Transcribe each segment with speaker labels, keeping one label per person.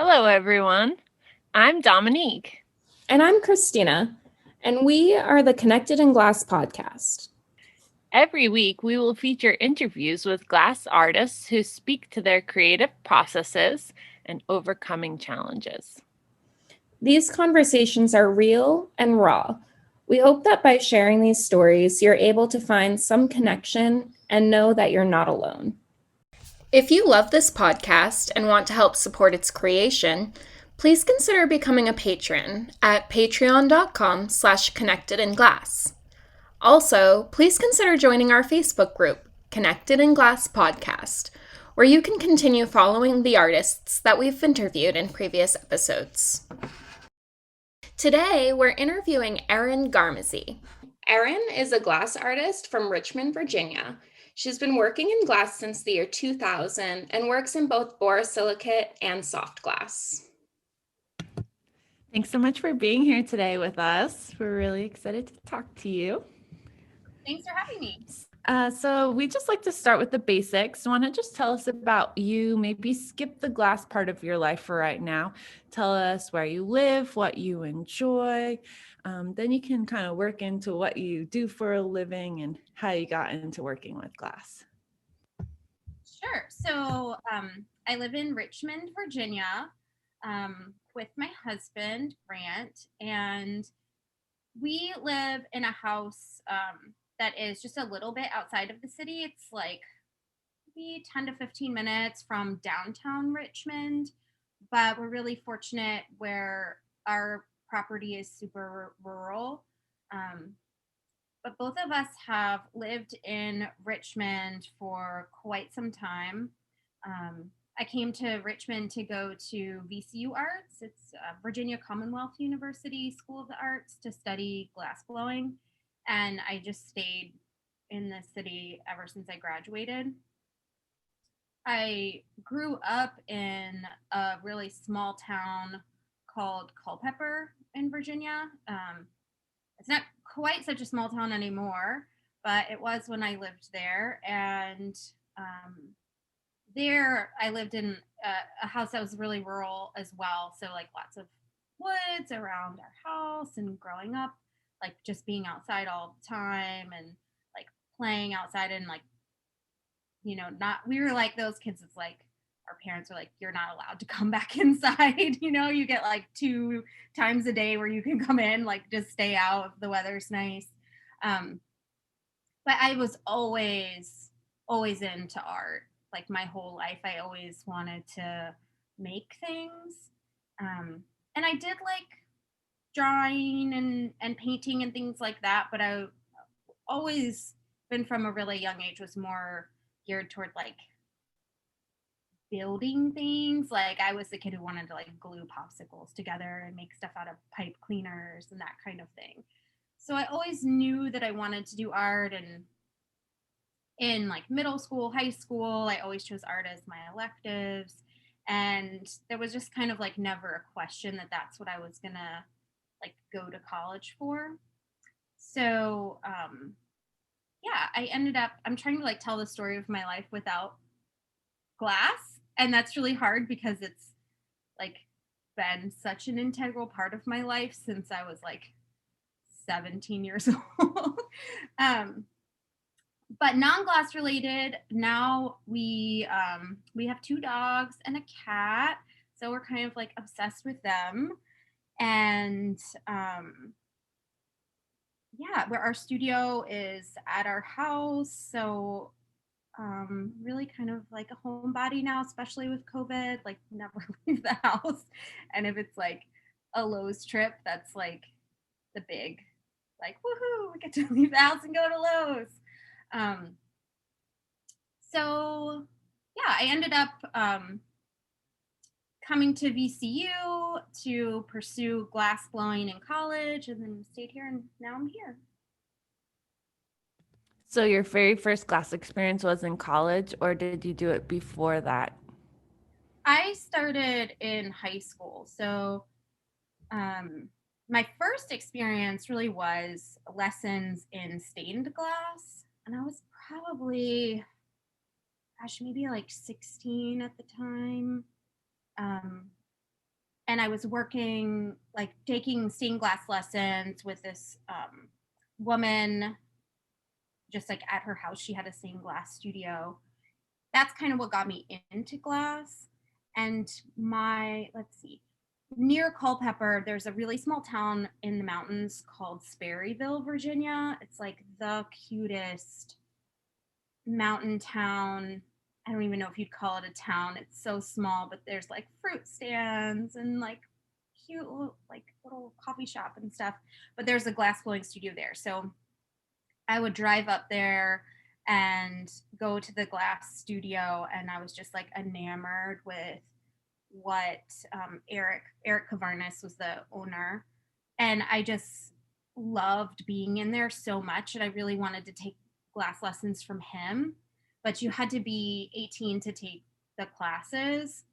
Speaker 1: Hello, everyone. I'm Dominique.
Speaker 2: And I'm Christina, and we are the Connected in Glass podcast.
Speaker 1: Every week, we will feature interviews with glass artists who speak to their creative processes and overcoming challenges.
Speaker 2: These conversations are real and raw. We hope that by sharing these stories, you're able to find some connection and know that you're not alone. If you love this podcast and want to help support its creation, please consider becoming a patron at patreon.com/connectedinglass. Also, please consider joining our Facebook group, Connected in Glass Podcast, where you can continue following the artists that we've interviewed in previous episodes. Today, we're interviewing Erin Garmezy. Erin is a glass artist from Richmond, Virginia. She's been working in glass since the year 2000 and works in both borosilicate and soft glass.
Speaker 1: Thanks so much for being here today with us. We're really excited to talk to you.
Speaker 2: Thanks for having me.
Speaker 1: So we just like to start with the basics. Want to just tell us about you, maybe skip the glass part of your life for right now. Tell us where you live, what you enjoy. Then you can kind of work into what you do for a living and how you got into working with glass.
Speaker 3: Sure. So I live in Richmond, Virginia, with my husband, Grant, and we live in a house that is just a little bit outside of the city. It's like maybe 10 to 15 minutes from downtown Richmond, but we're really fortunate where our property is super rural. Um, but both of us have lived in Richmond for quite some time. Um, I came to Richmond to go to VCU Arts. It's Virginia Commonwealth University School of the Arts to study glass blowing. And I just stayed in the city ever since I graduated. I grew up in a really small town called Culpeper in Virginia. It's not quite such a small town anymore, but it was when I lived there. And there I lived in a house that was really rural as well. So, like, lots of woods around our house, and growing up, like, just being outside all the time and like playing outside and like, not, we were like those kids. It's like our parents were like, you're not allowed to come back inside. You get like 2 times a day where you can come in, like, just stay out if the weather's nice. Um, but I was always into art. Like, my whole life, I always wanted to make things. And I did like drawing and painting and things like that, but I always been from a really young age was more geared toward like building things. Like, I was the kid who wanted to like glue popsicles together and make stuff out of pipe cleaners and that kind of thing. So I always knew that I wanted to do art, and in like middle school, high school, I always chose art as my electives. And there was just kind of like never a question that that's what I was gonna like go to college for. So yeah, I ended up, I'm trying to like tell the story of my life without glass. And that's really hard because it's like been such an integral part of my life since I was like 17 years old. um, but non-glass related, now we have 2 dogs and a cat, so we're kind of like obsessed with them. And yeah, where our studio is at our house, so really kind of like a homebody now, especially with COVID, like never leave the house. And if it's like a Lowe's trip, that's like the big, like, woohoo, we get to leave the house and go to Lowe's. Um, so yeah, I ended up coming to VCU to pursue glass blowing in college, and then stayed here, and now I'm here.
Speaker 1: So your very first glass experience was in college, or did you do it before that?
Speaker 3: I started in high school. So um, my first experience really was lessons in stained glass. And I was probably, gosh, maybe like 16 at the time. Um, and I was working, like taking stained glass lessons with this woman, just like at her house. She had a stained glass studio. That's kind of what got me into glass. And let's see, near Culpeper, there's a really small town in the mountains called Sperryville, Virginia. It's like the cutest mountain town. I don't even know if you'd call it a town. It's so small, but there's like fruit stands and like cute like little coffee shop and stuff. But there's a glass blowing studio there. So I would drive up there and go to the glass studio, and I was just like enamored with what Eric Kavarnis was the owner, and I just loved being in there so much, and I really wanted to take glass lessons from him, but you had to be 18 to take the classes.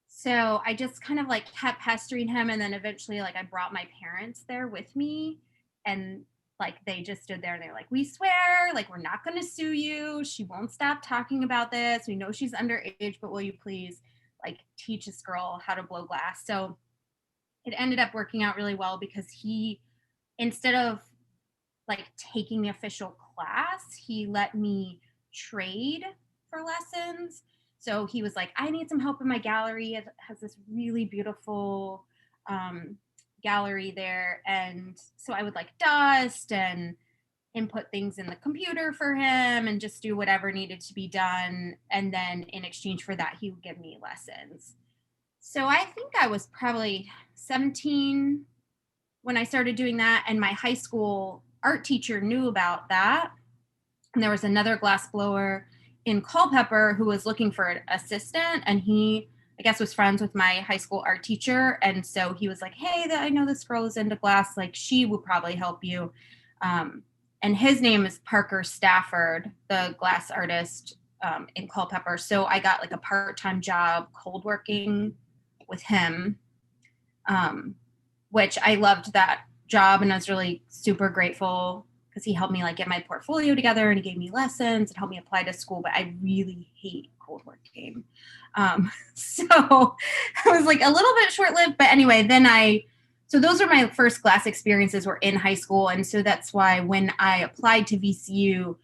Speaker 3: So I just kind of like kept pestering him, and then eventually like I brought my parents there with me, and like they just stood there and they're like, we swear, like we're not going to sue you. She won't stop talking about this. We know she's underage, but will you please like teach this girl how to blow glass? So it ended up working out really well because he, instead of like taking the official class, he let me trade for lessons. So he was like, I need some help in my gallery. It has this really beautiful gallery there. And so I would like dust and input things in the computer for him and just do whatever needed to be done. And then in exchange for that, he would give me lessons. So I think I was probably 17 when I started doing that. And my high school art teacher knew about that. And there was another glass blower in Culpeper who was looking for an assistant. And he, I guess, was friends with my high school art teacher. And so he was like, hey, I know this girl is into glass. Like, she would probably help you. And his name is Parker Stafford, the glass artist in Culpeper. So I got like a part-time job cold working with him, which I loved that job, and I was really super grateful because he helped me like get my portfolio together, and he gave me lessons and helped me apply to school. But I really hate cold working, so it was like a little bit short-lived. But anyway, so those were my first glass experiences were in high school, and so that's why when I applied to VCU,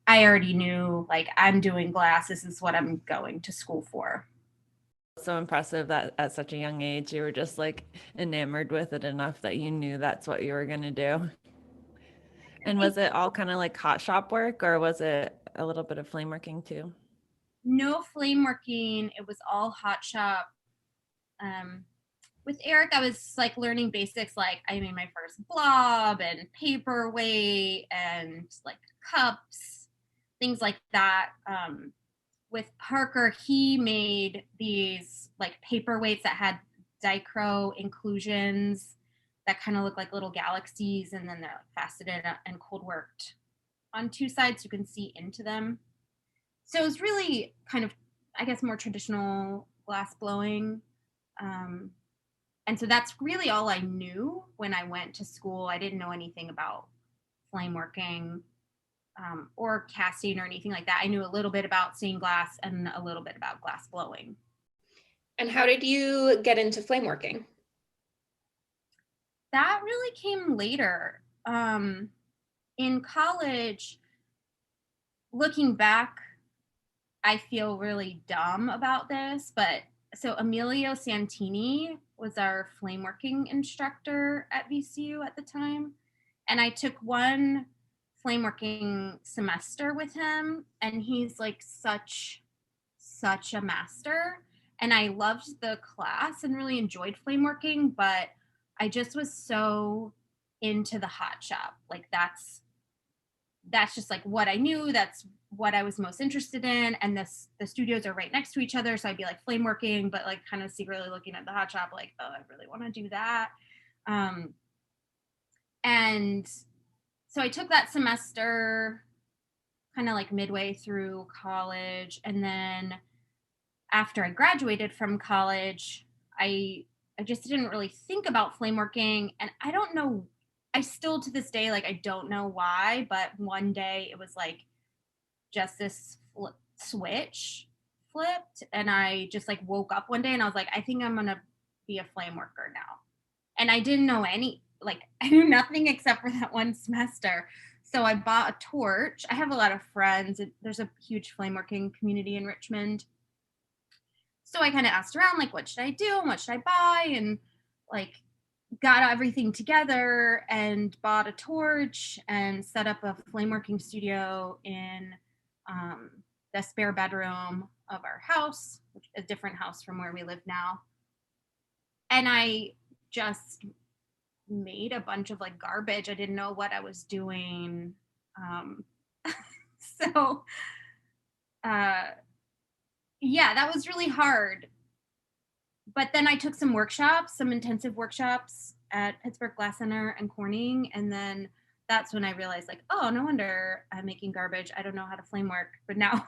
Speaker 3: I already knew like I'm doing glass. This is what I'm going to school for.
Speaker 1: So impressive that at such a young age you were just like enamored with it enough that you knew that's what you were going to do. And was it all kind of like hot shop work, or was it a little bit of flame working too?
Speaker 3: No flame working. It was all hot shop. With Eric, I was like learning basics. Like I made my first blob and paperweight and like cups, things like that. With Parker, he made these like paperweights that had dichro inclusions that kind of look like little galaxies, and then they're faceted and cold worked on two sides so you can see into them. So it was really kind of, I guess, more traditional glass blowing. And so that's really all I knew when I went to school. I didn't know anything about flame working or casting or anything like that. I knew a little bit about stained glass and a little bit about glass blowing.
Speaker 2: And how did you get into flame working?
Speaker 3: That really came later. In college, looking back, I feel really dumb about this, but so Emilio Santini was our flame working instructor at VCU at the time. And I took one flame working semester with him, and he's like such a master. And I loved the class and really enjoyed flame working, but I just was so into the hot shop. Like that's just like what I knew. That's what I was most interested in. And the studios are right next to each other. So I'd be like flame working, but like kind of secretly looking at the hot shop, like, oh, I really want to do that. And so I took that semester kind of like midway through college. And then after I graduated from college, I just didn't really think about flame working. And I don't know, I still to this day, like, I don't know why, but one day it was like just this switch flipped, and I just like woke up one day and I was like, I think I'm gonna be a flame worker now. And I didn't know I knew nothing except for that one semester. So I bought a torch. I have a lot of friends. There's a huge flame working community in Richmond. So I kind of asked around, like, what should I do? And what should I buy? And like, got everything together and bought a torch and set up a flame working studio in the spare bedroom of our house, which is a different house from where we live now. And I just made a bunch of like garbage. I didn't know what I was doing. Um, so, yeah, that was really hard. But then I took some workshops, some intensive workshops at Pittsburgh Glass Center and Corning. And then that's when I realized, like, oh, no wonder I'm making garbage. I don't know how to flame work. But now,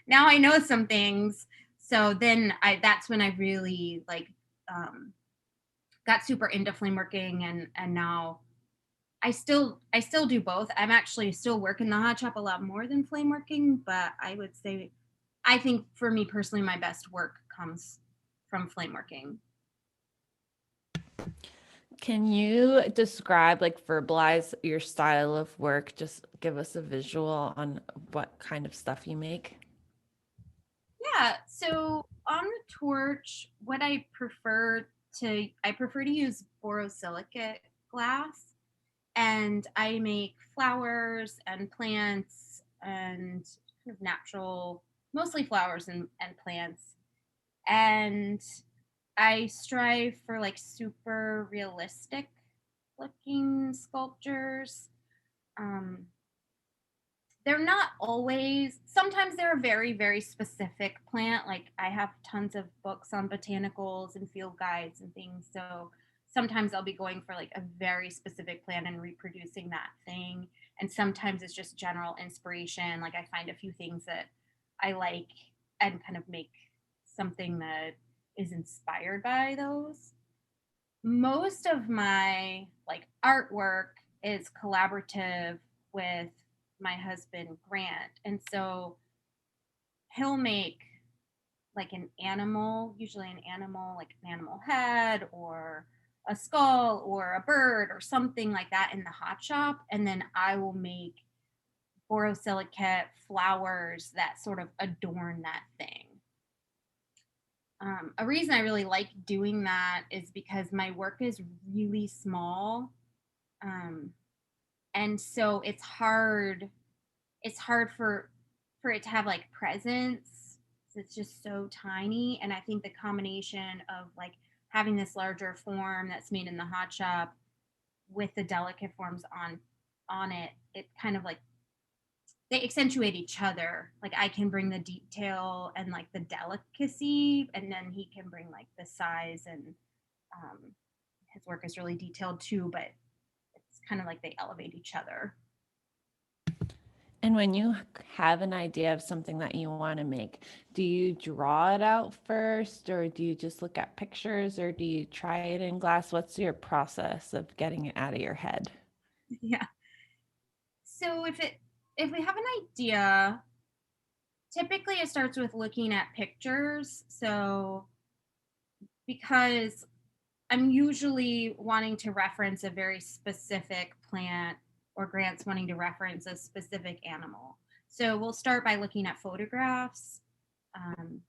Speaker 3: now I know some things. So then that's when I really like got super into flame working, and now I still do both. I'm actually still working the hot shop a lot more than flame working, but I would say I think for me personally, my best work comes from flame working.
Speaker 1: Can you describe, like, verbalize your style of work? Just give us a visual on what kind of stuff you make.
Speaker 3: Yeah, so on the torch, what I prefer to use borosilicate glass, and I make flowers and plants and kind of natural, mostly flowers and plants. And I strive for like super realistic looking sculptures. Um, they're not always, sometimes they're a very, very specific plant. Like I have tons of books on botanicals and field guides and things. So sometimes I'll be going for like a very specific plant and reproducing that thing. And sometimes it's just general inspiration. Like I find a few things that I like and kind of make something that is inspired by those. Most of my like artwork is collaborative with my husband Grant, and so he'll make like an animal, usually an animal, like an animal head or a skull or a bird or something like that in the hot shop, and then I will make borosilicate flowers that sort of adorn that thing. A reason I really like doing that is because my work is really small, um, and so it's hard for it to have like presence. So it's just so tiny, and I think the combination of like having this larger form that's made in the hot shop with the delicate forms on it, it kind of like they accentuate each other. Like I can bring the detail and like the delicacy, and then he can bring like the size, and um, his work is really detailed too, but it's kind of like they elevate each other.
Speaker 1: And when you have an idea of something that you want to make, do you draw it out first, or do you just look at pictures, or do you try it in glass? What's your process of getting it out of your head?
Speaker 3: Yeah. So if we have an idea, typically it starts with looking at pictures. So because I'm usually wanting to reference a very specific plant, or Grant's wanting to reference a specific animal. So we'll start by looking at photographs. Um,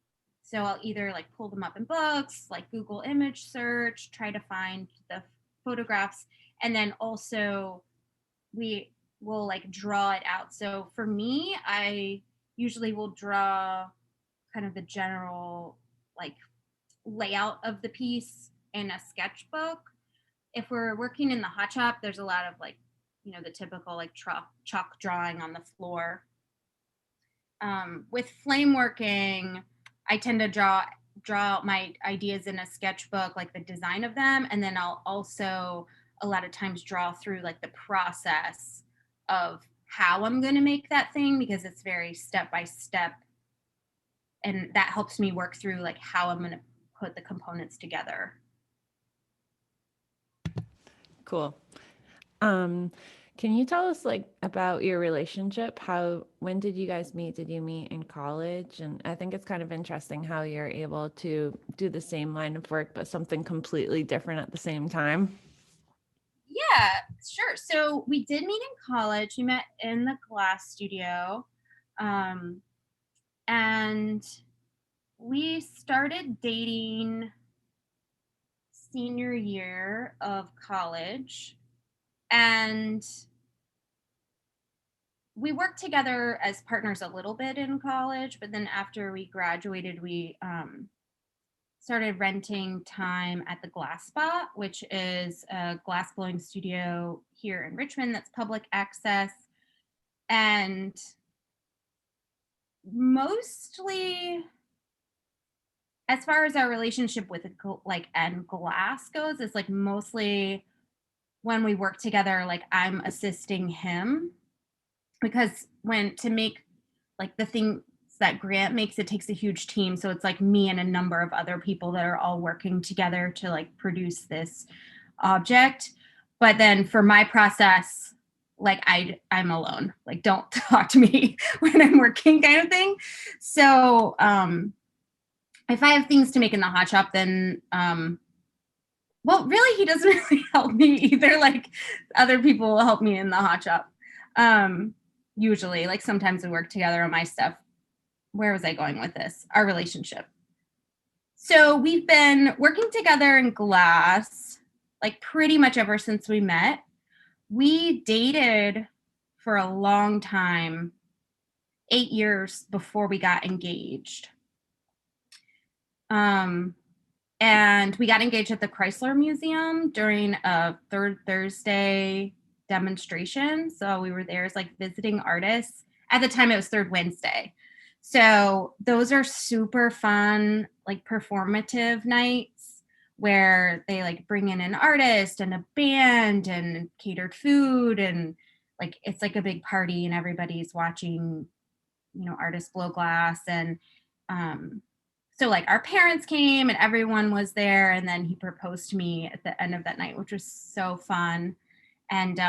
Speaker 3: so I'll either like pull them up in books, like Google image search, try to find the photographs, and then also we will like draw it out. So for me, I usually will draw kind of the general like layout of the piece in a sketchbook. If we're working in the hot shop, there's a lot of like, the typical like chalk drawing on the floor. With flame working, I tend to draw out my ideas in a sketchbook, like the design of them, and then I'll also a lot of times draw through like the process of how I'm going to make that thing, because it's very step by step, and that helps me work through like how I'm going to put the components together.
Speaker 1: Cool. Um, Can you tell us like about your relationship? When did you guys meet? Did you meet in college? And I think it's kind of interesting how you're able to do the same line of work, but something completely different at the same time.
Speaker 3: Yeah, sure. So we did meet in college. We met in the glass studio. Um, and we started dating senior year of college. And we worked together as partners a little bit in college, but then after we graduated, we started renting time at the Glass Spot, which is a glass blowing studio here in Richmond that's public access. And mostly, as far as our relationship with like and glass goes, it's like mostly when we work together, like I'm assisting him, because when to make like the things that Grant makes, it takes a huge team. So it's like me and a number of other people that are all working together to like produce this object. But then for my process, like I'm alone. Like don't talk to me when I'm working, kind of thing. So if I have things to make in the hot shop, then well, really, he doesn't really help me either. Like other people will help me in the hot shop. Usually, like sometimes we work together on my stuff. Where was I going with this? Our relationship. So we've been working together in glass, like pretty much ever since we met. We dated for a long time, 8 years before we got engaged. And we got engaged at the Chrysler Museum during a Third Thursday demonstration. So we were there as like visiting artists. At the time, it was Third Wednesday. So those are super fun, like performative nights where they like bring in an artist and a band and catered food, and like it's like a big party and everybody's watching, artists blow glass. And so like our parents came and everyone was there, and then he proposed to me at the end of that night, which was so fun. And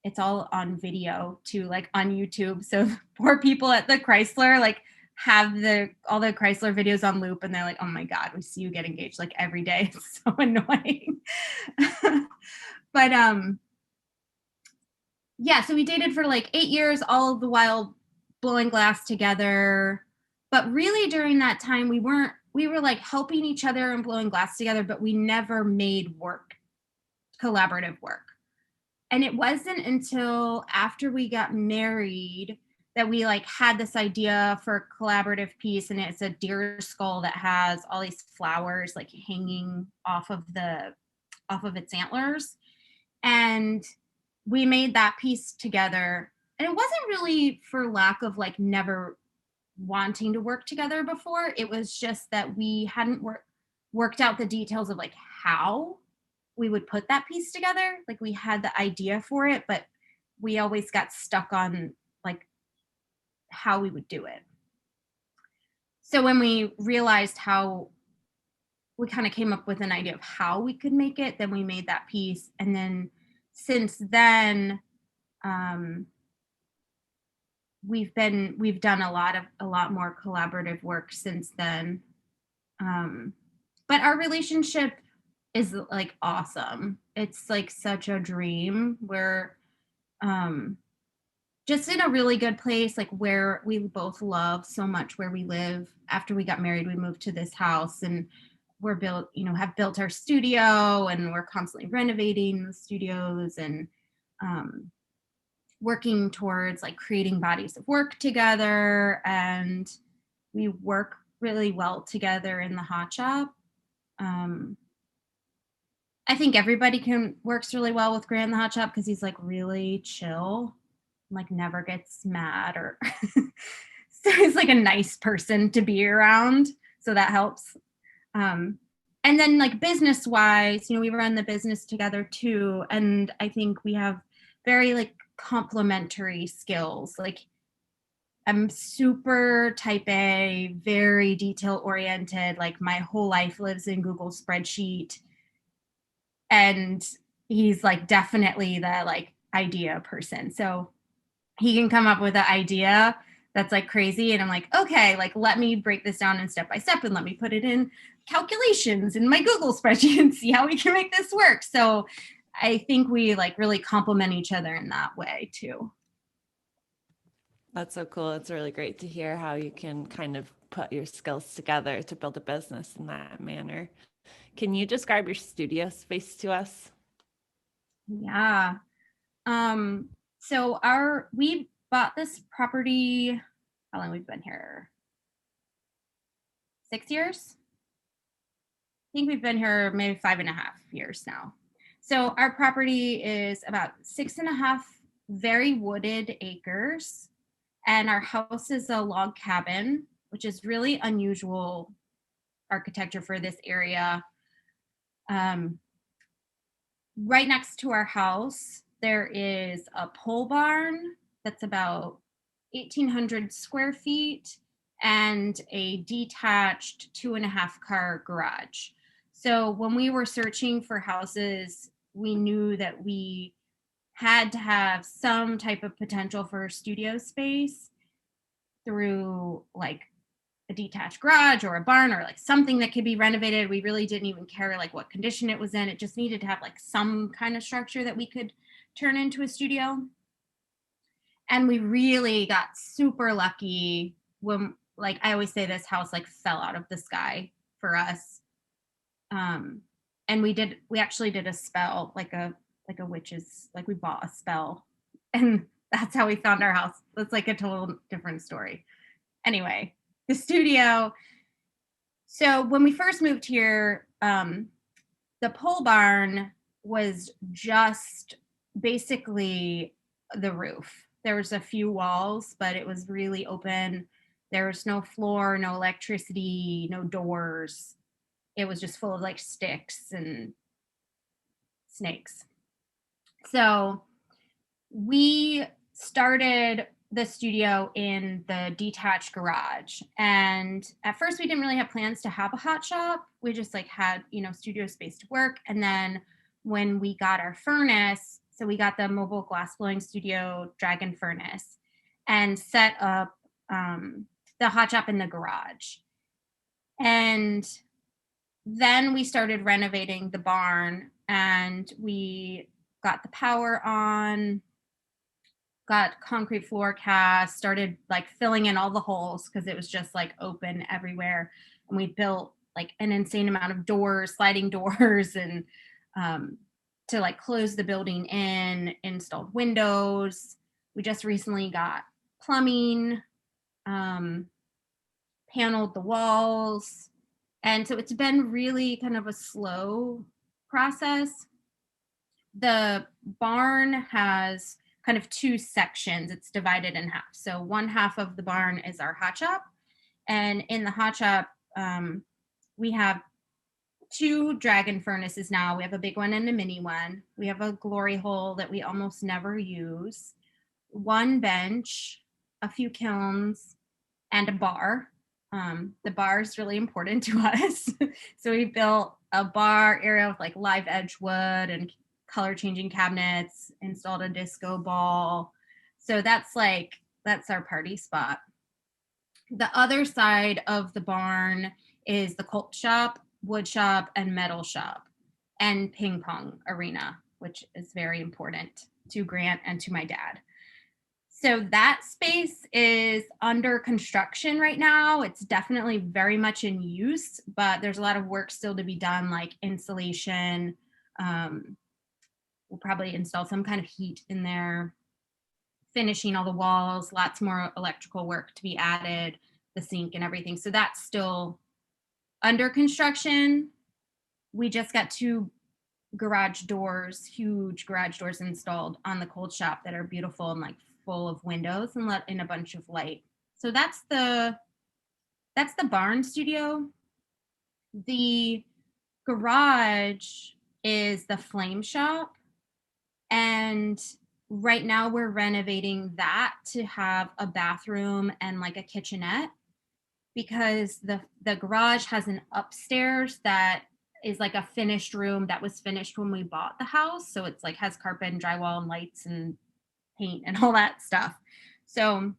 Speaker 3: it's all on video too, like on YouTube. So poor people at the Chrysler like have all the Chrysler videos on loop, and they're like, oh my God, we see you get engaged like every day. It's so annoying. But yeah, so we dated for like 8 years, all the while blowing glass together. But really during that time, we were like helping each other and blowing glass together, but we never made collaborative work. And it wasn't until after we got married that we like had this idea for a collaborative piece. And it's a deer skull that has all these flowers like hanging off of its antlers. And we made that piece together. And it wasn't really for lack of like never wanting to work together before. It was just that we hadn't worked out the details of like how we would put that piece together. Like we had the idea for it, but we always got stuck on like how we would do it. So when we realized how, we kind of came up with an idea of how we could make it, then we made that piece. And then since then, we've done a lot more collaborative work since then. But our relationship is like awesome. It's like such a dream. We're just in a really good place, like where we both love so much where we live. After we got married, we moved to this house, and have built our studio, and we're constantly renovating the studios, and working towards like creating bodies of work together. And we work really well together in the hot shop. I think everybody works really well with Grant in the hot shop because he's like really chill, like never gets mad, or so he's like a nice person to be around. So that helps. And then like business wise, we run the business together too. And I think we have very like complementary skills. Like I'm super type A, very detail oriented. Like my whole life lives in Google spreadsheet. And he's like definitely the like idea person. So he can come up with an idea that's like crazy. And I'm like, okay, like let me break this down in step by step and let me put it in calculations in my Google spreadsheet and see how we can make this work. So I think we like really complement each other in that way too.
Speaker 1: That's so cool. It's really great to hear how you can kind of put your skills together to build a business in that manner. Can you describe your studio space to us?
Speaker 3: Yeah. So we bought this property, how long we've been here? 6 years? I think we've been here maybe 5.5 years now. So our property is about 6.5 very wooded acres. And our house is a log cabin, which is really unusual architecture for this area. Right next to our house, there is a pole barn that's about 1,800 square feet and a detached 2.5 car garage. So when we were searching for houses, we knew that we had to have some type of potential for studio space through like a detached garage or a barn or like something that could be renovated. We really didn't even care like what condition it was in. It just needed to have like some kind of structure that we could turn into a studio. And we really got super lucky when, like I always say, this house like fell out of the sky for us. And we actually did a spell, like a witch's, like we bought a spell, and that's how we found our house. That's like a total different story. Anyway, the studio. So when we first moved here, the pole barn was just basically the roof. There was a few walls, but it was really open. There was no floor, no electricity, no doors. It was just full of like sticks and snakes. So we started the studio in the detached garage, and at first we didn't really have plans to have a hot shop. We just like had, studio space to work. And then when we got our furnace, so we got the mobile glass blowing studio dragon furnace and set up the hot shop in the garage. And then we started renovating the barn, and we got the power on, got concrete floor cast, started like filling in all the holes because it was just like open everywhere. And we built like an insane amount of doors, sliding doors, and to like close the building in, installed windows. We just recently got plumbing, paneled the walls. And so it's been really kind of a slow process. The barn has kind of two sections. It's divided in half. So one half of the barn is our hot shop. And in the hot shop, we have two dragon furnaces now. We have a big one and a mini one. We have a glory hole that we almost never use, one bench, a few kilns, and a bar. The bar is really important to us. So we built a bar area with like live edge wood and color changing cabinets, installed a disco ball. So that's our party spot. The other side of the barn is the cult shop, wood shop, and metal shop, and ping pong arena, which is very important to Grant and to my dad. So that space is under construction right now. It's definitely very much in use, but there's a lot of work still to be done, like insulation. We'll probably install some kind of heat in there, finishing all the walls, lots more electrical work to be added, the sink and everything. So that's still under construction. We just got two garage doors, huge garage doors installed on the cold shop that are beautiful and like full of windows and let in a bunch of light. So that's the barn studio. The garage is the flame shop, and right now we're renovating that to have a bathroom and like a kitchenette, because the garage has an upstairs that is like a finished room that was finished when we bought the house. So it's like has carpet and drywall and lights and paint and all that stuff. So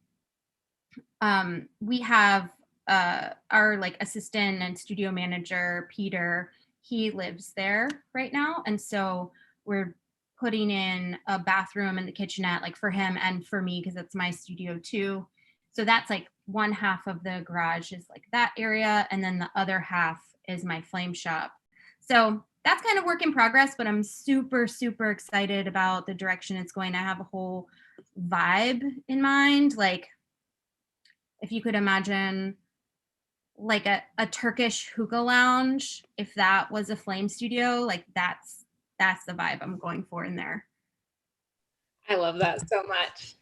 Speaker 3: we have our like assistant and studio manager, Peter, he lives there right now. And so we're putting in a bathroom and the kitchenette, like for him and for me, because it's my studio too. So that's like one half of the garage is like that area. And then the other half is my flame shop. So that's kind of work in progress, but I'm super, super excited about the direction it's going. I have a whole vibe in mind. Like, if you could imagine like a Turkish hookah lounge, if that was a flame studio, like that's the vibe I'm going for in there.
Speaker 2: I love that so much.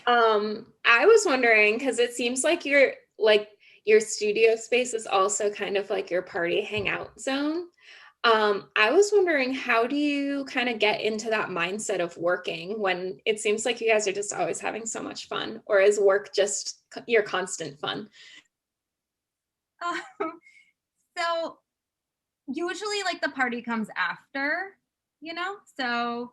Speaker 2: I was wondering, because it seems like your studio space is also kind of like your party hangout zone. I was wondering, how do you kind of get into that mindset of working when it seems like you guys are just always having so much fun, or is work just your constant fun?
Speaker 3: So usually like the party comes after, so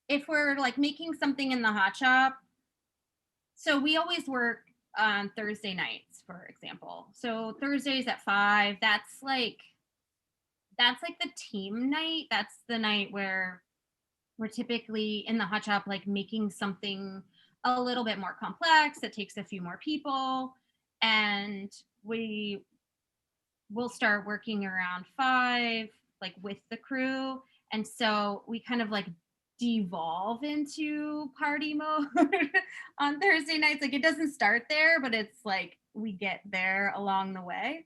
Speaker 3: if we're like making something in the hot shop, so we always work on Thursday nights, for example. So Thursdays at 5, that's like the team night. That's the night where we're typically in the hot shop, like making something a little bit more complex that takes a few more people. And we will start working around 5, like with the crew. And so we kind of like devolve into party mode on Thursday nights. Like it doesn't start there, but it's like we get there along the way.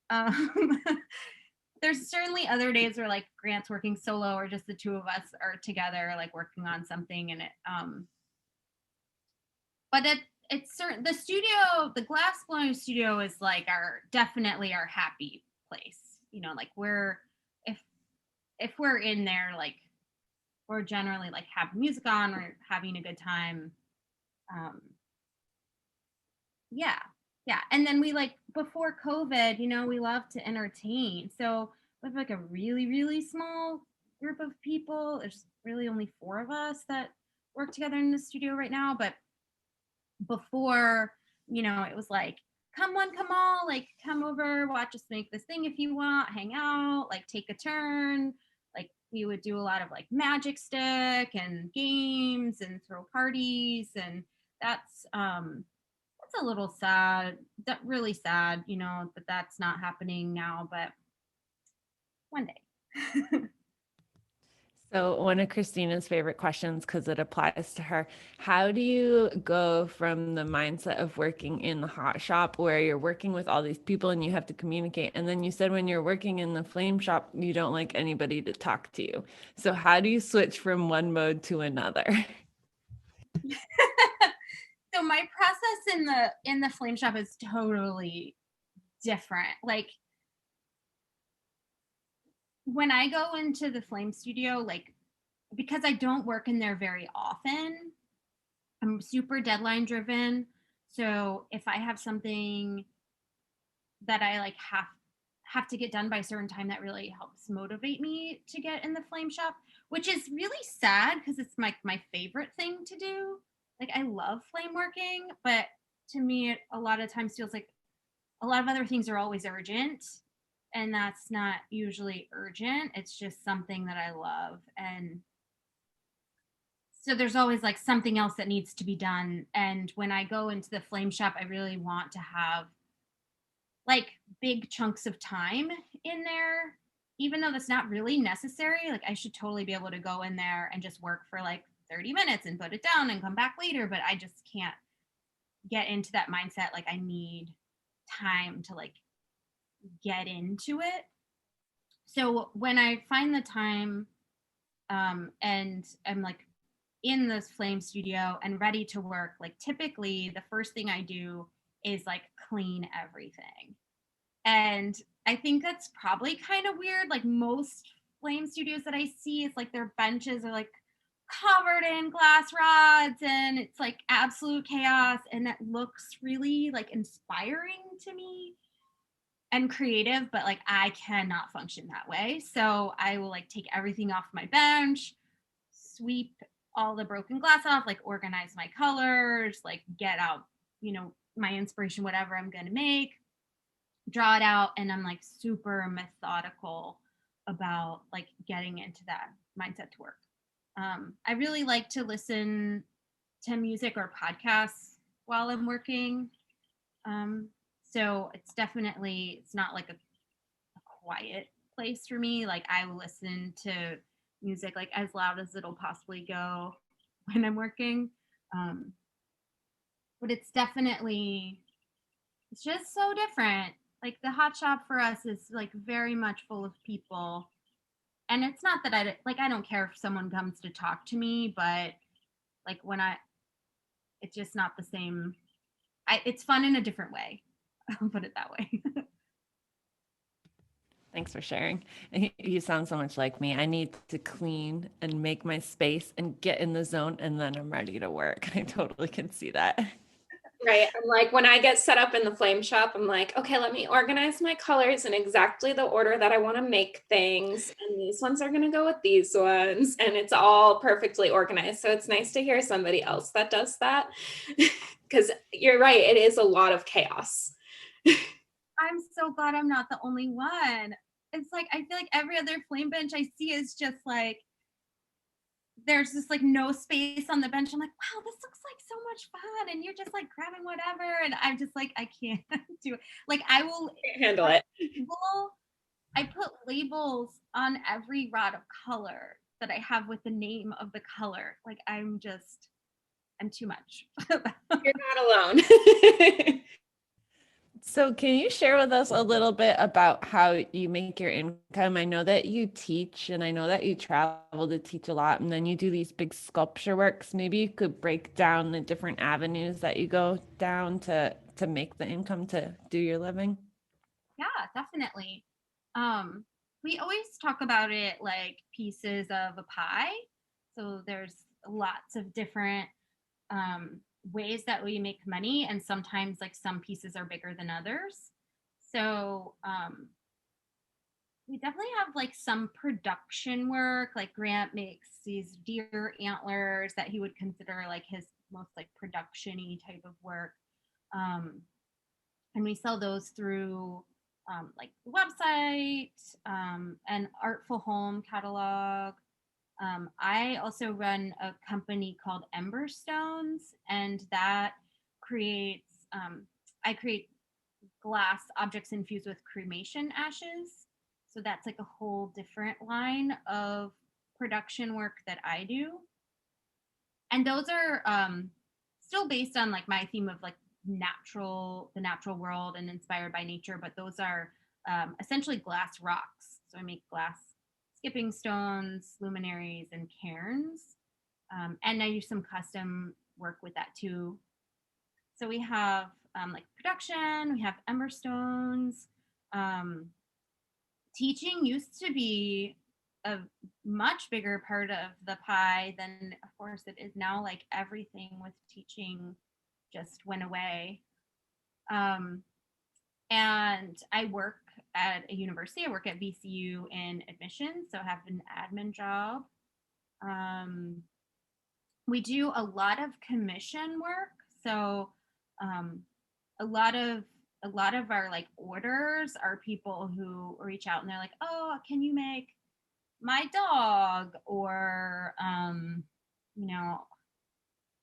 Speaker 3: Um, there's certainly other days where like Grant's working solo or just the two of us are together, like working on something, and but it's certain the glass blowing studio is like definitely our happy place. Like if if we're in there, like we're generally like having music on or having a good time. Um, yeah, yeah. And then we like before COVID, we love to entertain. So we have like a really, really small group of people. There's really only 4 of us that work together in the studio right now. But before, it was like, come one, come all, like come over, watch us make this thing if you want, hang out, like take a turn. Like we would do a lot of like magic stick and games and throw parties, and that's a little sad, that really sad, that that's not happening now, but one day.
Speaker 1: So, one of Christina's favorite questions, because it applies to her, how do you go from the mindset of working in the hot shop where you're working with all these people and you have to communicate? And then you said when you're working in the flame shop, you don't like anybody to talk to you. So, how do you switch from one mode to another?
Speaker 3: So my process in the flame shop is totally different. Like when I go into the flame studio, like because I don't work in there very often, I'm super deadline driven. So if I have something that I like have to get done by a certain time, that really helps motivate me to get in the flame shop, which is really sad because it's my favorite thing to do. Like I love flame working, but to me it a lot of times feels like a lot of other things are always urgent, and that's not usually urgent. It's just something that I love, and so there's always like something else that needs to be done. And when I go into the flame shop, I really want to have like big chunks of time in there, even though that's not really necessary. Like I should totally be able to go in there and just work for like 30 minutes and put it down and come back later, but I just can't get into that mindset. Like I need time to like get into it. So when I find the time, and I'm like in this flame studio and ready to work, like typically the first thing I do is like clean everything. And I think that's probably kind of weird. Like most flame studios that I see, it's like their benches are like covered in glass rods and it's like absolute chaos, and that looks really like inspiring to me. and creative, but like I cannot function that way. So I will like take everything off my bench, sweep all the broken glass off, like organize my colors, like get out, my inspiration, whatever I'm going to make, draw it out. And I'm like super methodical about like getting into that mindset to work. I really like to listen to music or podcasts while I'm working. So it's not like a quiet place for me. Like I will listen to music like as loud as it'll possibly go when I'm working. Um, but it's just so different. Like the hot shop for us is like very much full of people. And it's not that I don't care if someone comes to talk to me, but like it's just not the same. It's fun in a different way. I'll put it that way.
Speaker 1: Thanks for sharing. You sound so much like me. I need to clean and make my space and get in the zone, and then I'm ready to work. I totally can see that.
Speaker 2: Right. I'm like, when I get set up in the flame shop, I'm like, okay, let me organize my colors in exactly the order that I want to make things. And these ones are going to go with these ones. And it's all perfectly organized. So it's nice to hear somebody else that does that. Because you're right, it is a lot of chaos.
Speaker 3: I'm so glad I'm not the only one. It's like I feel like every other flame bench I see is just like there's just like no space on the bench. I'm like, wow, this looks like so much fun. And you're just like grabbing whatever. And I'm just like, I can't do it. Like
Speaker 2: Can't handle it.
Speaker 3: I put labels on every rod of color that I have with the name of the color. Like I'm too much.
Speaker 2: You're not alone.
Speaker 1: So, can you share with us a little bit about how you make your income? I know that you teach and I know that you travel to teach a lot, and then you do these big sculpture works. Maybe you could break down the different avenues that you go down to make the income to do your living.
Speaker 3: Yeah, definitely. We always talk about it like pieces of a pie. So there's lots of different um, ways that we make money, and sometimes like some pieces are bigger than others. So we definitely have like some production work. Like Grant makes these deer antlers that he would consider like his most like production-y type of work. Um, and we sell those through like the website, and Artful Home catalog. I also run a company called Emberstones, and that creates I create glass objects infused with cremation ashes. So that's like a whole different line of production work that I do. And those are still based on like my theme of like the natural world and inspired by nature, but those are essentially glass rocks. So I make glass skipping stones, luminaries, and cairns. And I do some custom work with that too. So we have like production, we have emberstones. Um, Teaching used to be a much bigger part of the pie than, of course, it is now. Like everything with teaching just went away. Um, and I work at a university. I work at VCU in admissions, so I have an admin job. Um, we do a lot of commission work, so um, a lot of our like orders are people who reach out and they're like, oh, can you make my dog, or you know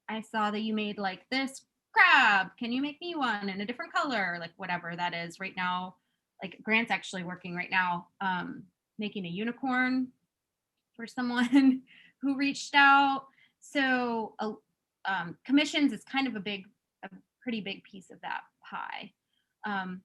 Speaker 3: I saw that you made like this crab, can you make me one in a different color, like whatever that is right now. Like Grant's actually working right now making a unicorn for someone who reached out. So commissions is kind of a pretty big piece of that pie. um,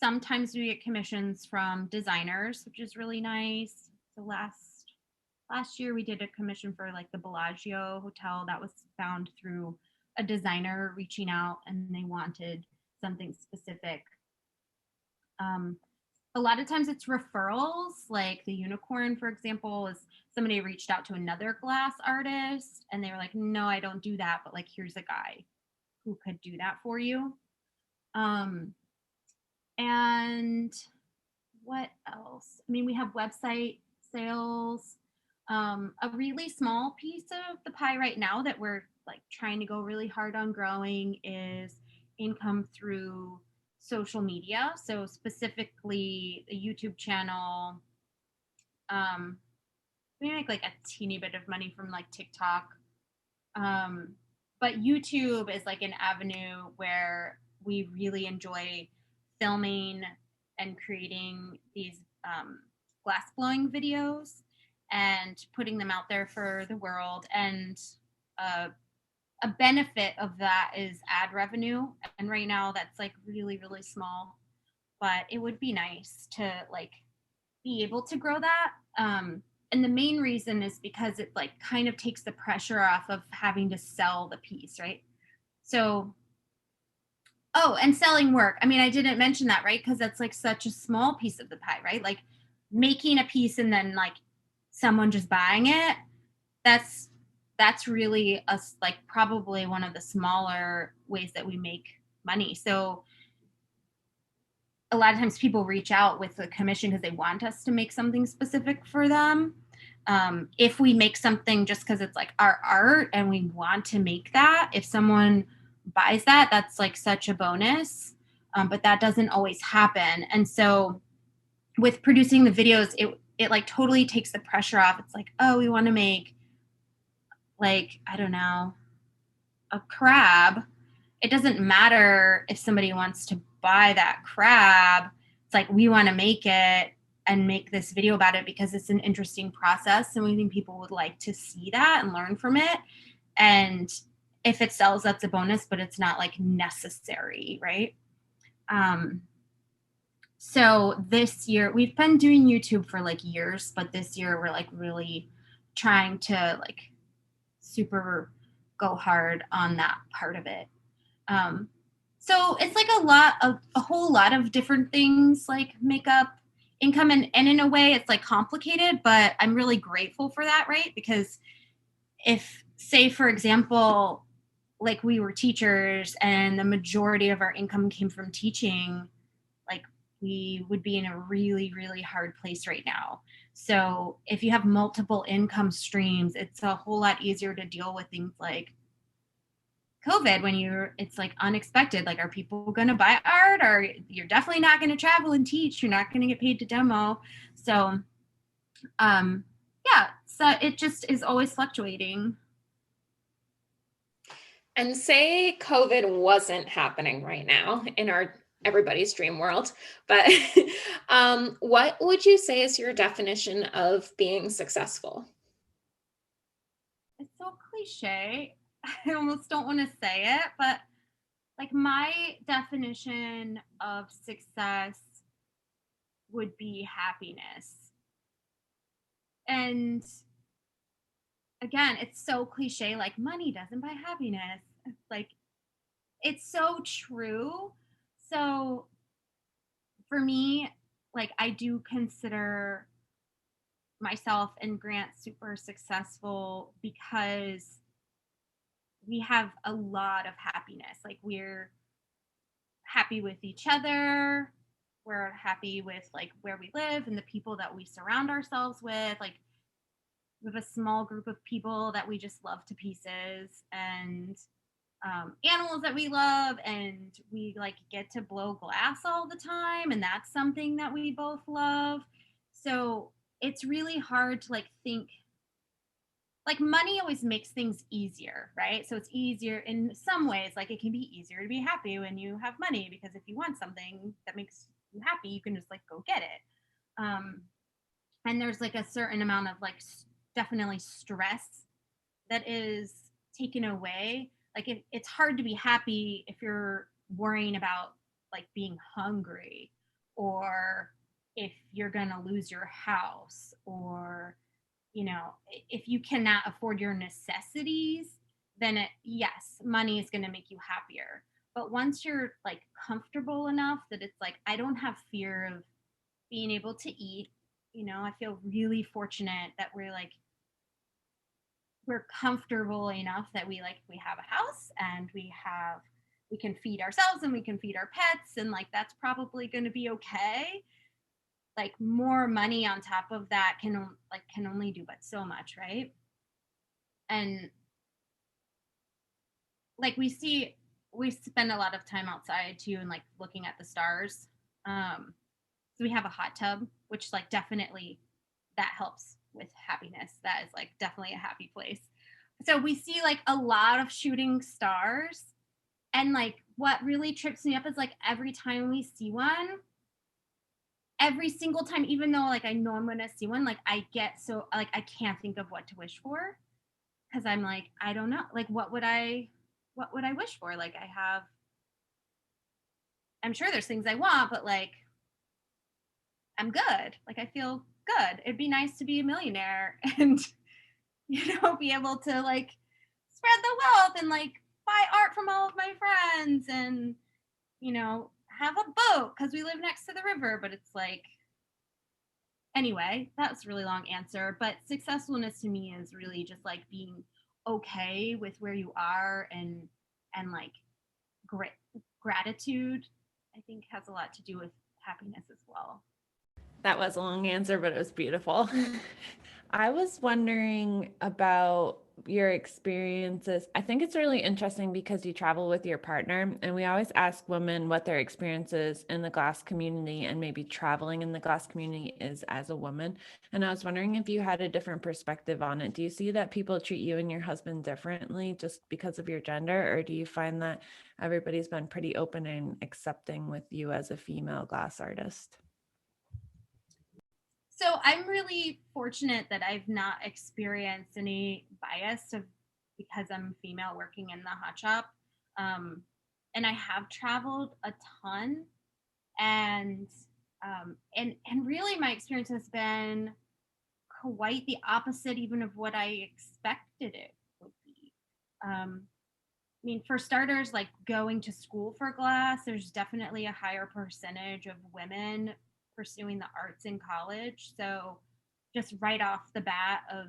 Speaker 3: Sometimes we get commissions from designers, which is really nice. So last year we did a commission for like the Bellagio hotel that was found through a designer reaching out, and they wanted something specific. Um, a lot of times it's referrals. Like the unicorn, for example, is somebody reached out to another glass artist and they were like, no, I don't do that, but like here's a guy who could do that for you. um And what else? I mean, we have website sales. A really small piece of the pie right now that we're like trying to go really hard on growing is income through social media. So specifically the YouTube channel. Um, we make like a teeny bit of money from like TikTok. Um, but YouTube is like an avenue where we really enjoy filming and creating these glass blowing videos and putting them out there for the world. And uh, a benefit of that is ad revenue. And right now that's like really, really small, but it would be nice to like be able to grow that. And the main reason is because it like kind of takes the pressure off of having to sell the piece, right? So, oh, and selling work. I mean, I didn't mention that, right? Because that's like such a small piece of the pie, right? Like making a piece and then like someone just buying it. That's that's really us like probably one of the smaller ways that we make money. So a lot of times people reach out with a commission because they want us to make something specific for them. If we make something just because it's like our art and we want to make that, if someone buys that, that's like such a bonus. But that doesn't always happen. And so with producing the videos, it like totally takes the pressure off. It's like, oh, we want to make like, I don't know, a crab. It doesn't matter if somebody wants to buy that crab. It's like we want to make it and make this video about it because it's an interesting process and we think people would like to see that and learn from it. And if it sells, that's a bonus, but it's not like necessary, right? So this year we've been doing YouTube for like years, but this year we're like really trying to like super go hard on that part of it. Um, so it's like a whole lot of different things like makeup income, and in a way it's like complicated, but I'm really grateful for that, right? Because if say for example, like we were teachers and the majority of our income came from teaching, like we would be in a really, really hard place right now. So if you have multiple income streams, it's a whole lot easier to deal with things like COVID when it's like unexpected. Like, are people going to buy art? Or you're definitely not going to travel and teach. You're not going to get paid to demo. So, yeah, so it just is always fluctuating.
Speaker 2: And say COVID wasn't happening right now in our everybody's dream world, but what would you say is your definition of being successful?
Speaker 3: It's so cliche. I almost don't want to say it, but like my definition of success would be happiness. And again, it's so cliche, like money doesn't buy happiness. Like it's so true. So for me, like I do consider myself and Grant super successful because we have a lot of happiness. Like we're happy with each other. We're happy with like where we live and the people that we surround ourselves with. Like we have a small group of people that we just love to pieces, and animals that we love, and we like get to blow glass all the time, and that's something that we both love. So it's really hard to like think like money always makes things easier, right? So it's easier in some ways, like it can be easier to be happy when you have money because if you want something that makes you happy, you can just like go get it. And there's like a certain amount of like definitely stress that is taken away. Like it's hard to be happy if you're worrying about like being hungry, or if you're gonna lose your house, or if you cannot afford your necessities, then yes, money is going to make you happier. But once you're like comfortable enough that it's like I don't have fear of being able to eat, I feel really fortunate that we're comfortable enough that we have a house and we have we can feed ourselves and we can feed our pets, and like that's probably going to be okay. Like more money on top of that can only do but so much, right? And like we spend a lot of time outside too and like looking at the stars. So we have a hot tub, which like definitely that helps with happiness. That is like definitely a happy place. So we see like a lot of shooting stars, and like what really trips me up is like every time we see one, every single time, even though like I know I'm gonna see one, like I get so like I can't think of what to wish for, because I'm like, I don't know, like what would I wish for? Like I'm sure there's things I want, but like I'm good. Like I feel good. It'd be nice to be a millionaire and be able to like spread the wealth and like buy art from all of my friends and have a boat because we live next to the river. But it's like, anyway, that's a really long answer. But successfulness to me is really just like being okay with where you are, and like grit gratitude, I think, has a lot to do with happiness as well.
Speaker 1: That was a long answer, but it was beautiful. I was wondering about your experiences. I think it's really interesting because you travel with your partner, and we always ask women what their experiences in the glass community and maybe traveling in the glass community is as a woman. And I was wondering if you had a different perspective on it. Do you see that people treat you and your husband differently just because of your gender, or do you find that everybody's been pretty open and accepting with you as a female glass artist?
Speaker 3: So I'm really fortunate that I've not experienced any bias because I'm female working in the hot shop. Um, and I have traveled a ton, and and really my experience has been quite the opposite even of what I expected it would be. I mean, for starters, like going to school for glass, there's definitely a higher percentage of women pursuing the arts in college. So just right off the bat of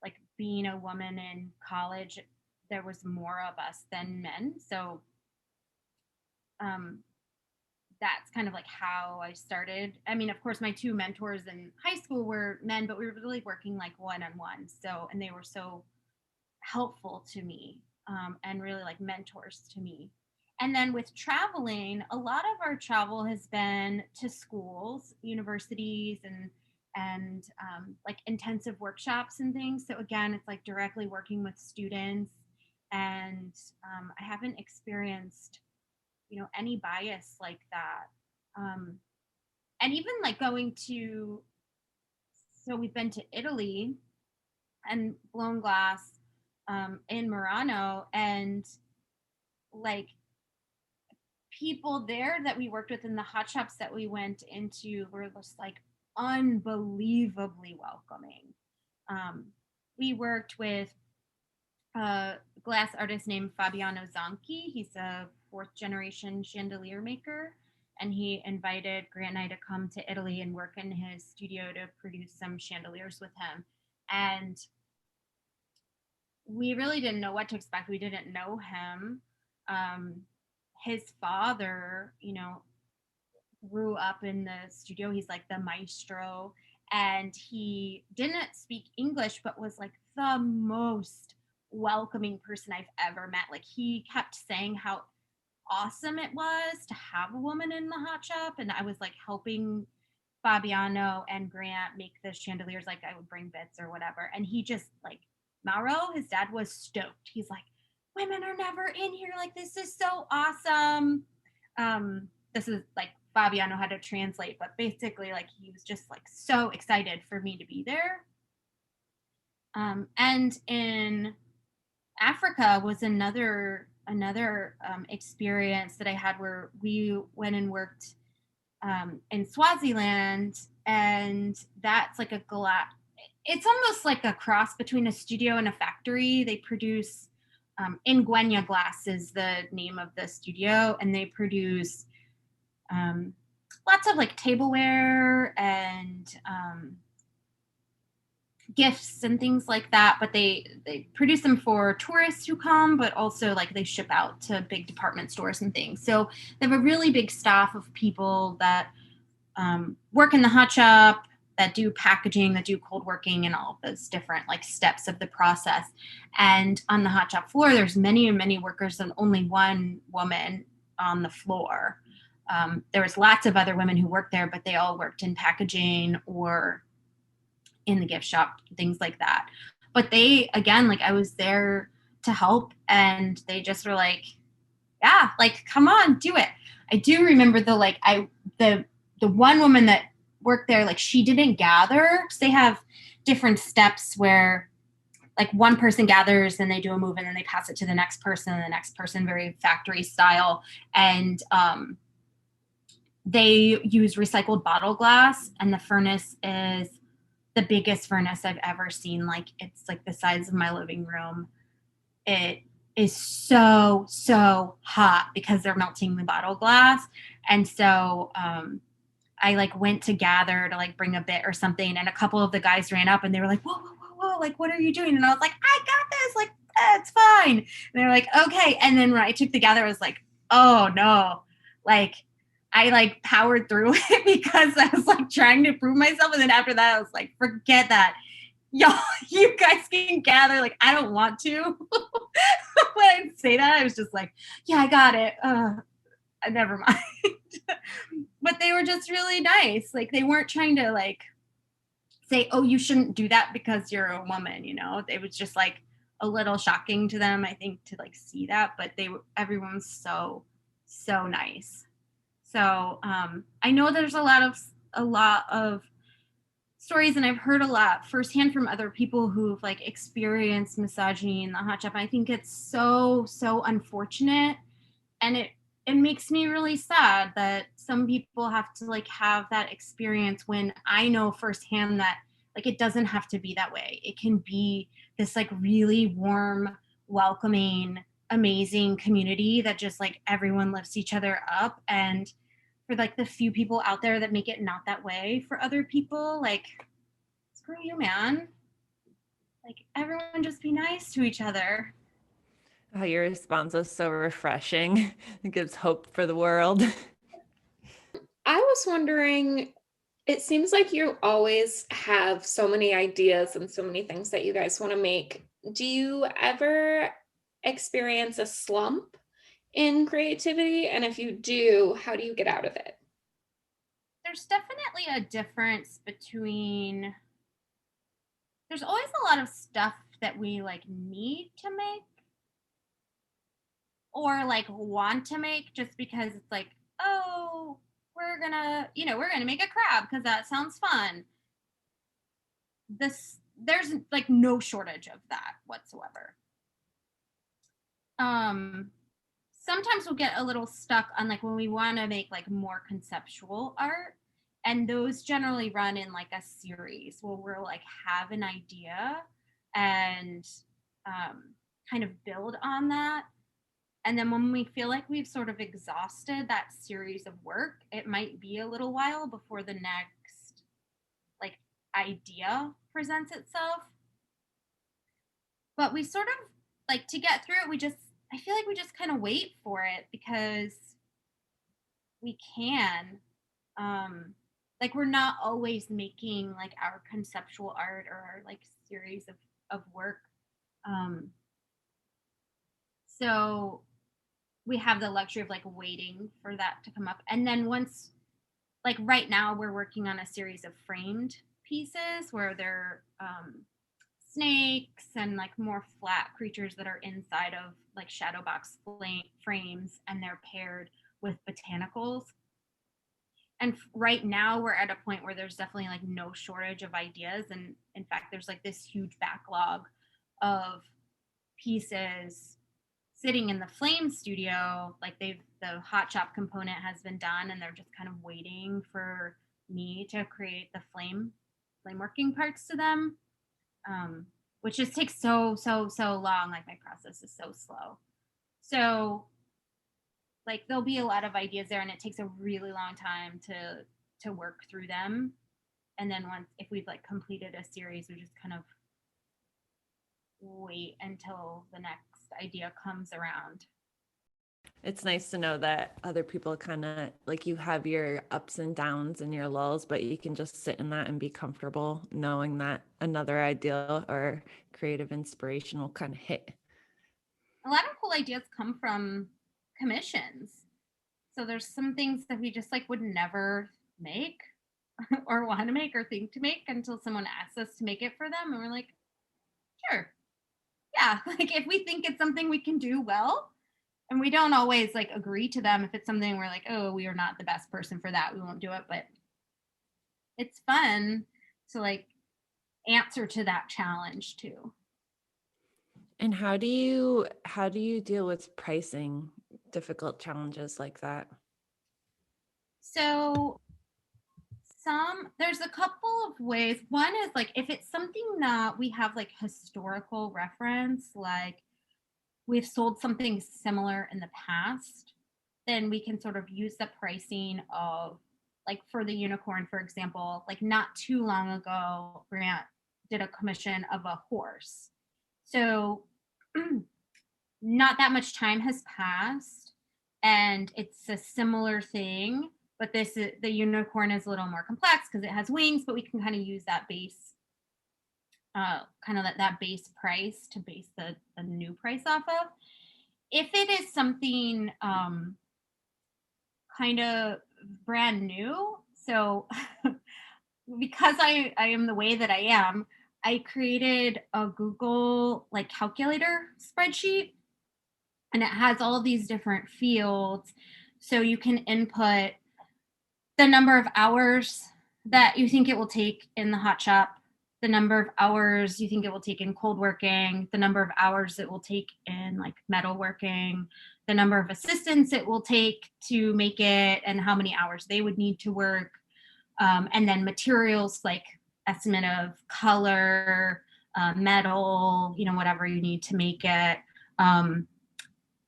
Speaker 3: like being a woman in college, there was more of us than men. So um, that's kind of like how I started. I mean, of course, my two mentors in high school were men, but we were really working like one on one. So, and they were so helpful to me, and really like mentors to me. And then with traveling, a lot of our travel has been to schools, universities, and like intensive workshops and things. So again, it's like directly working with students, and I haven't experienced any bias like that. Um, and even like going to, so we've been to Italy and blown glass in Murano, and like people there that we worked with in the hot shops that we went into were just like unbelievably welcoming. Um, we worked with a glass artist named Fabiano Zanchi. He's a fourth generation chandelier maker. And he invited Grant and I to come to Italy and work in his studio to produce some chandeliers with him. And we really didn't know what to expect. We didn't know him. Um, his father, grew up in the studio. He's like the maestro, and he didn't speak English, but was like the most welcoming person I've ever met. Like he kept saying how awesome it was to have a woman in the hot shop, and I was like helping Fabiano and Grant make the chandeliers. Like I would bring bits or whatever, and he just like Mauro, his dad, was stoked. He's like, women are never in here. Like this is so awesome. This is like Fabiano had to translate, but basically like he was just like so excited for me to be there. And in Africa was another experience that I had where we went and worked in Swaziland, and that's like a glass. It's almost like a cross between a studio and a factory. They produce Ingwenya Glass is the name of the studio, and they produce lots of like tableware and gifts and things like that, but they produce them for tourists who come, but also like they ship out to big department stores and things. So they have a really big staff of people that work in the hot shop, that do packaging, that do cold working, and all of those different like steps of the process. And on the hot shop floor, there's many workers and only one woman on the floor. There was lots of other women who worked there, but they all worked in packaging or in the gift shop, things like that. But they, again, like I was there to help, and they just were like, yeah, like, come on, do it. I do remember the one woman that worked there, like she didn't gather. So they have different steps where like one person gathers and they do a move and then they pass it to the next person and the next person, very factory style. And they use recycled bottle glass, and the furnace is the biggest furnace I've ever seen. Like it's like the size of my living room. It is so hot because they're melting the bottle glass. And so I like went to gather to like bring a bit or something, and a couple of the guys ran up and they were like, whoa, like what are you doing? And I was like, I got this, like it's fine. And they're like, okay. And then when I took the gather, I was like, oh no, like I like powered through it because I was like trying to prove myself. And then after that, I was like, forget that. Y'all, you guys can gather. Like, I don't want to. When I say that, I was just like, yeah, I got it. Never mind. But they were just really nice. Like, they weren't trying to like say, oh, you shouldn't do that because you're a woman, you know? It was just like a little shocking to them, I think, to like see that. But everyone's so nice. So I know there's a lot of stories, and I've heard a lot firsthand from other people who've like experienced misogyny in the hot shop. I think it's so unfortunate, and it makes me really sad that some people have to like have that experience, when I know firsthand that like it doesn't have to be that way. It can be this like really warm, welcoming, amazing community that just like everyone lifts each other up. And for like the few people out there that make it not that way for other people, like screw you, man. Like everyone just be nice to each other.
Speaker 1: Oh, your response was so refreshing. It gives hope for the world.
Speaker 2: I was wondering, it seems like you always have so many ideas and so many things that you guys want to make. Do you ever experience a slump in creativity? And if you do, how do you get out of it?
Speaker 3: There's definitely a difference between, there's always a lot of stuff that we like need to make or like want to make just because it's like, oh, we're gonna make a crab because that sounds fun. There's like no shortage of that whatsoever. Sometimes we'll get a little stuck on like when we want to make like more conceptual art, and those generally run in like a series where we're like have an idea and kind of build on that. And then when we feel like we've sort of exhausted that series of work, it might be a little while before the next like idea presents itself. But we sort of like, to get through it, I feel like we just kind of wait for it because we can. Like we're not always making like our conceptual art or our like series of work. So we have the luxury of like waiting for that to come up. And then once, like right now, we're working on a series of framed pieces where they're snakes and like more flat creatures that are inside of like shadow box frames, and they're paired with botanicals. And right now we're at a point where there's definitely like no shortage of ideas, and in fact there's like this huge backlog of pieces sitting in the flame studio. Like the hot shop component has been done, and they're just kind of waiting for me to create the flame working parts to them, which just takes so long. Like my process is so slow. So like there'll be a lot of ideas there, and it takes a really long time to work through them. And then once, if we've like completed a series, we just kind of wait until the next idea comes around.
Speaker 1: It's nice to know that other people kind of like you have your ups and downs and your lulls, but you can just sit in that and be comfortable knowing that another idea or creative inspiration will kind of hit.
Speaker 3: A lot of cool ideas come from commissions. So there's some things that we just like would never make or want to make or think to make until someone asks us to make it for them. And we're like, sure. Yeah. Like if we think it's something we can do well, and we don't always like agree to them. If it's something we're like, oh, we are not the best person for that, we won't do it. But it's fun to like answer to that challenge too.
Speaker 1: And how do you deal with pricing difficult challenges like that?
Speaker 3: So there's a couple of ways. One is like if it's something that we have like historical reference, like we've sold something similar in the past, then we can sort of use the pricing of like for the unicorn, for example, like not too long ago, Grant did a commission of a horse. So not that much time has passed and it's a similar thing, but the unicorn is a little more complex because it has wings, but we can kind of use that base kind of that base price to base the new price off of. If it is something kind of brand new, so because I am the way that I am, I created a Google like calculator spreadsheet, and it has all these different fields. So you can input the number of hours that you think it will take in the hot shop, the number of hours you think it will take in cold working, the number of hours it will take in like metal working, the number of assistants it will take to make it, and how many hours they would need to work. And then materials like estimate of color, metal, whatever you need to make it. And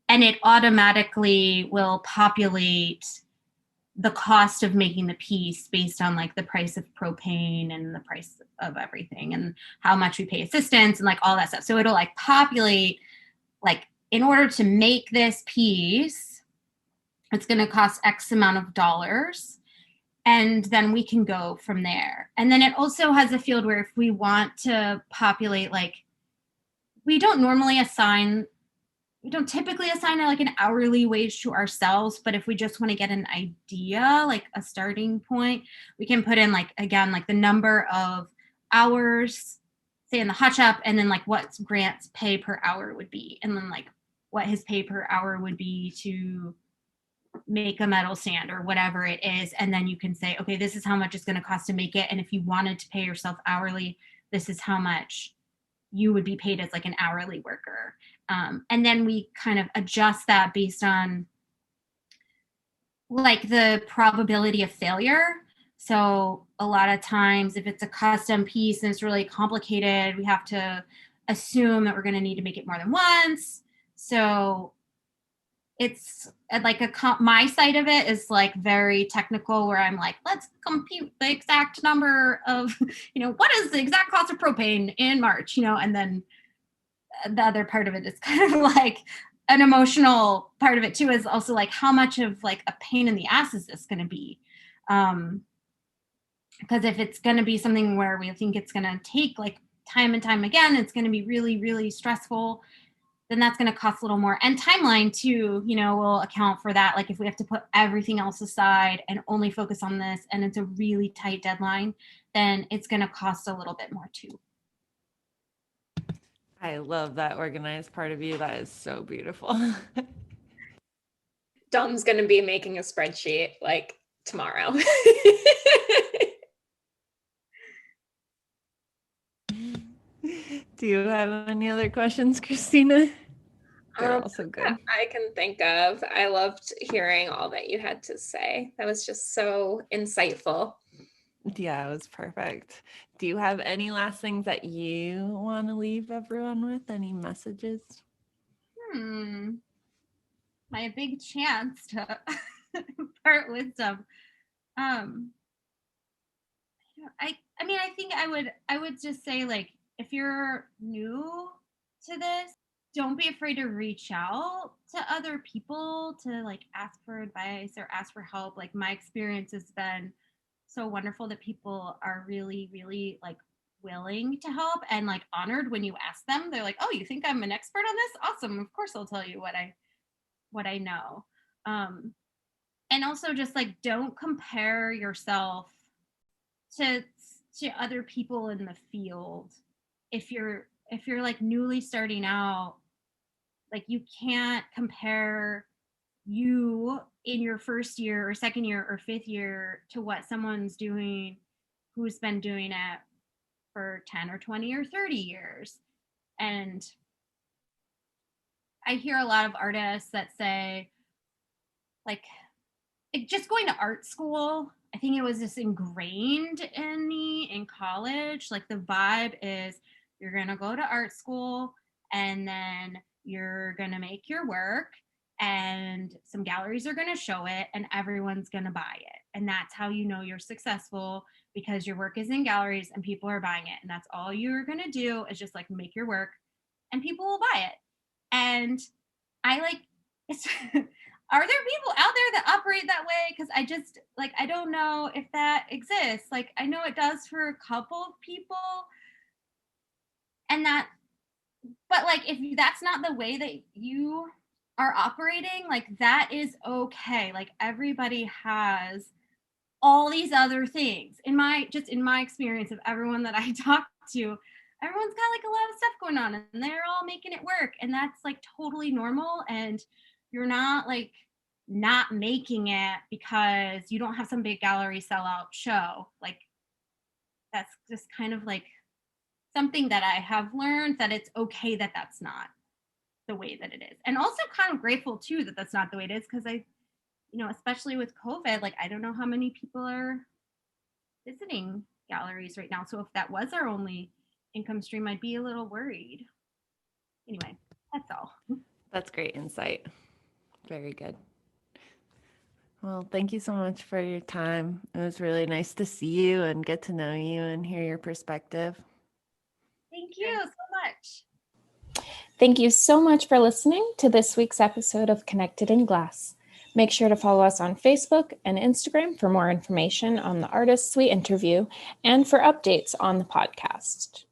Speaker 3: it automatically will populate the cost of making the piece based on like the price of propane and the price of everything and how much we pay assistants and like all that stuff. So it'll like populate like in order to make this piece, it's going to cost X amount of dollars. And then we can go from there. And then it also has a field where if we want to populate, like we don't typically assign like an hourly wage to ourselves, but if we just want to get an idea, like a starting point, we can put in like, again, like the number of hours, say in the hot shop, and then like what Grant's pay per hour would be, and then like what his pay per hour would be to make a metal stand or whatever it is. And then you can say, okay, this is how much it's going to cost to make it. And if you wanted to pay yourself hourly, this is how much you would be paid as like an hourly worker. And then we kind of adjust that based on like the probability of failure. So a lot of times if it's a custom piece and it's really complicated, we have to assume that we're going to need to make it more than once. So it's like my side of it is like very technical where I'm like, let's compute the exact number of, what is the exact cost of propane in March, and then the other part of it is kind of like an emotional part of it too, is also like how much of like a pain in the ass is this going to be? Because if it's going to be something where we think it's going to take like time and time again, it's going to be really, really stressful, then that's going to cost a little more. And timeline too, will account for that. Like if we have to put everything else aside and only focus on this and it's a really tight deadline, then it's going to cost a little bit more too.
Speaker 1: I love that organized part of you. That is so beautiful.
Speaker 2: Dom's going to be making a spreadsheet like tomorrow.
Speaker 1: Do you have any other questions, Christina? They're all so good.
Speaker 2: I can think of. I loved hearing all that you had to say. That was just so insightful.
Speaker 1: Yeah, it was perfect. Do you have any last things that you want to leave everyone with? Any messages?
Speaker 3: My big chance to impart wisdom. I I mean, I think I would just say, like, if you're new to this, don't be afraid to reach out to other people to like ask for advice or ask for help. Like, my experience has been so wonderful that people are really, really like willing to help and like honored when you ask them. They're like, "Oh, you think I'm an expert on this? Awesome. Of course I'll tell you what I know." Um, and also just like don't compare yourself to other people in the field. If you're like newly starting out, like you can't compare you in your first year or second year or fifth year to what someone's doing who's been doing it for 10 or 20 or 30 years. And I hear a lot of artists that say, like, just going to art school, I think it was just ingrained in me in college. Like, the vibe is you're going to go to art school and then you're going to make your work and some galleries are going to show it and everyone's going to buy it. And that's how you know you're successful, because your work is in galleries and people are buying it. And that's all you're going to do is just like make your work and people will buy it. And I like it's are there people out there that operate that way? Because I just like I don't know if that exists. Like, I know it does for a couple of people, and that, but like if that's not the way that you are operating, like that is okay. Like, everybody has all these other things. In my experience of everyone that I talk to, everyone's got like a lot of stuff going on and they're all making it work, and that's like totally normal. And you're not like not making it because you don't have some big gallery sellout show. Like, that's just kind of like something that I have learned, that it's okay that that's not the way that it is. And also kind of grateful too that that's not the way it is, because especially with COVID, like I don't know how many people are visiting galleries right now. So if that was our only income stream, I'd be a little worried. Anyway, that's all.
Speaker 1: That's great insight. Very good. Well, thank you so much for your time. It was really nice to see you and get to know you and hear your perspective.
Speaker 3: Thank you so much.
Speaker 2: Thank you so much for listening to this week's episode of Connected in Glass. Make sure to follow us on Facebook and Instagram for more information on the artists we interview and for updates on the podcast.